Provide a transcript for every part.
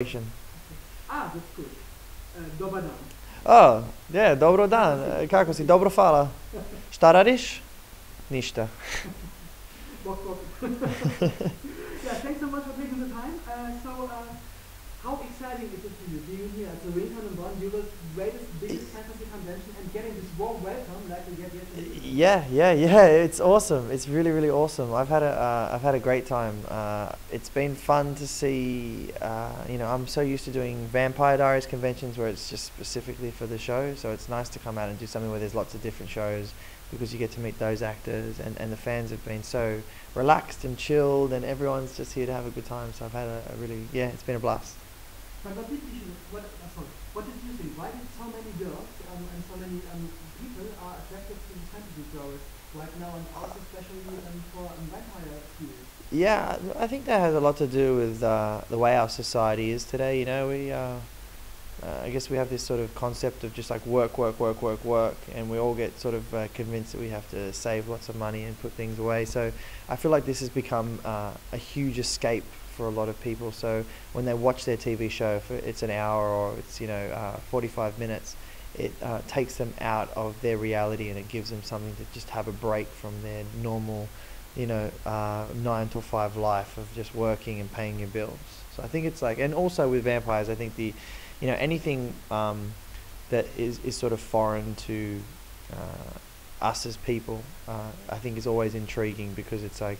Ah, that's good. Dobar dan. Oh, yeah, dobro dan. Kako si? Dobro hvala. Šta radiš? Ništa. Bok, bok. Yeah, thanks so much for taking the time. How exciting is it for you being here at the RingCon in Bonn, Europe's biggest fantasy convention, and getting this warm welcome like we get yesterday? Yeah. It's awesome. It's really awesome. I've had a great time. It's been fun to see. I'm so used to doing Vampire Diaries conventions where it's just specifically for the show. So it's nice to come out and do something where there's lots of different shows because you get to meet those actors, and the fans have been so relaxed and chilled, and everyone's just here to have a good time. So I've had a really, it's been a blast. But what did you think? Why did so many girls and so many people are attracted to the fantasy stories right now, and also especially for vampire series? Yeah, I think that has a lot to do with the way our society is today. You know, I guess we have this sort of concept of just like work, and we all get sort of convinced that we have to save lots of money and put things away. So I feel like this has become a huge escape for a lot of people. So when they watch their TV show, if it's an hour or it's 45 minutes, it takes them out of their reality, and it gives them something to just have a break from their normal 9 to 5 life of just working and paying your bills. So I think it's like, and also with vampires, I think anything that is sort of foreign to us as people, I think is always intriguing, because it's like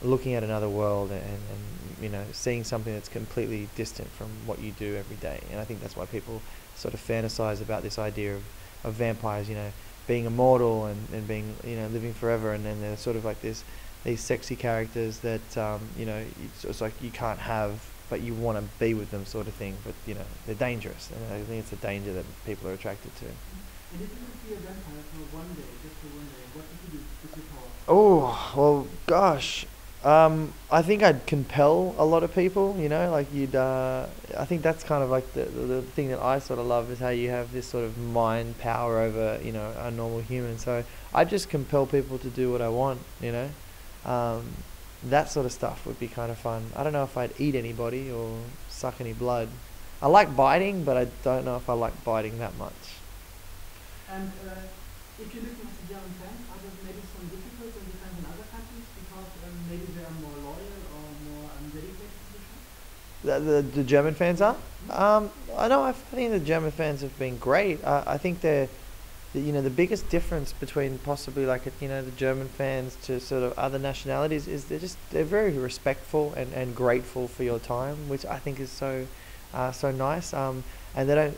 looking at another world and seeing something that's completely distant from what you do every day. And I think that's why people sort of fantasize about this idea of vampires, being immortal and being living forever, and then they're sort of like these sexy characters that it's like you can't have, but you want to be with them, sort of thing. But they're dangerous, and I think it's a danger that people are attracted to. And if you could be a vampire for one day, just for one day, what would you do with your power? Oh, well, gosh. I think I'd compel a lot of people, I think that's kind of like the thing that I sort of love, is how you have this sort of mind power over, a normal human. So I just compel people to do what I want, that sort of stuff would be kind of fun. I don't know if I'd eat anybody or suck any blood. I like biting, but I don't know if I like biting that much. And if you're looking at the German fans, are there maybe some difficulties in the fans in other countries, because maybe they are more loyal or more dedicated to the show? The German fans are? I know. I think the German fans have been great. I think the biggest difference between possibly like the German fans to sort of other nationalities is they're very respectful and grateful for your time, which I think is so nice. And they don't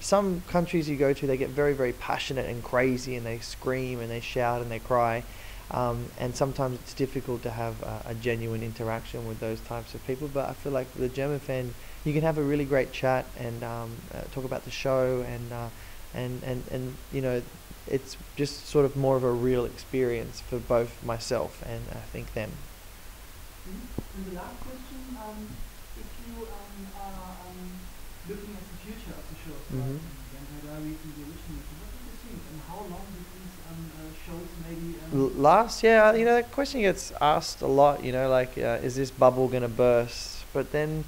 some countries you go to, they get very passionate and crazy, and they scream and they shout and they cry, and sometimes it's difficult to have a genuine interaction with those types of people. But I feel like the German fan, you can have a really great chat and talk about the show, and it's just sort of more of a real experience for both myself and I think them. And the last question, if you are looking at the future of the show, Vampire Diaries and the original, what do you think, and how long do these shows maybe last? Yeah, that question gets asked a lot, is this bubble going to burst? But then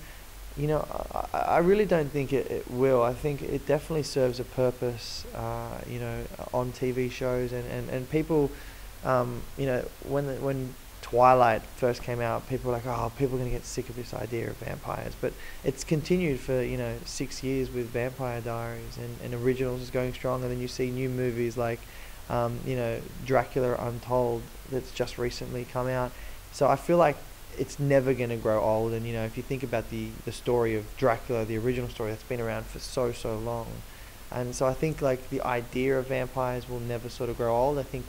I really don't think it will. I think it definitely serves a purpose, on TV shows, and people, when Twilight first came out, people were like, oh, people are going to get sick of this idea of vampires. But it's continued for 6 years with Vampire Diaries, and originals is going strong, and then you see new movies like Dracula Untold that's just recently come out. So I feel like it's never going to grow old. And if you think about the story of Dracula, the original story, that's been around for so long, and so I think like the idea of vampires will never sort of grow old. I think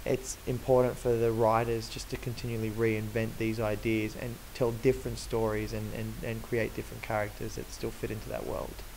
it's important for the writers just to continually reinvent these ideas and tell different stories and create different characters that still fit into that world.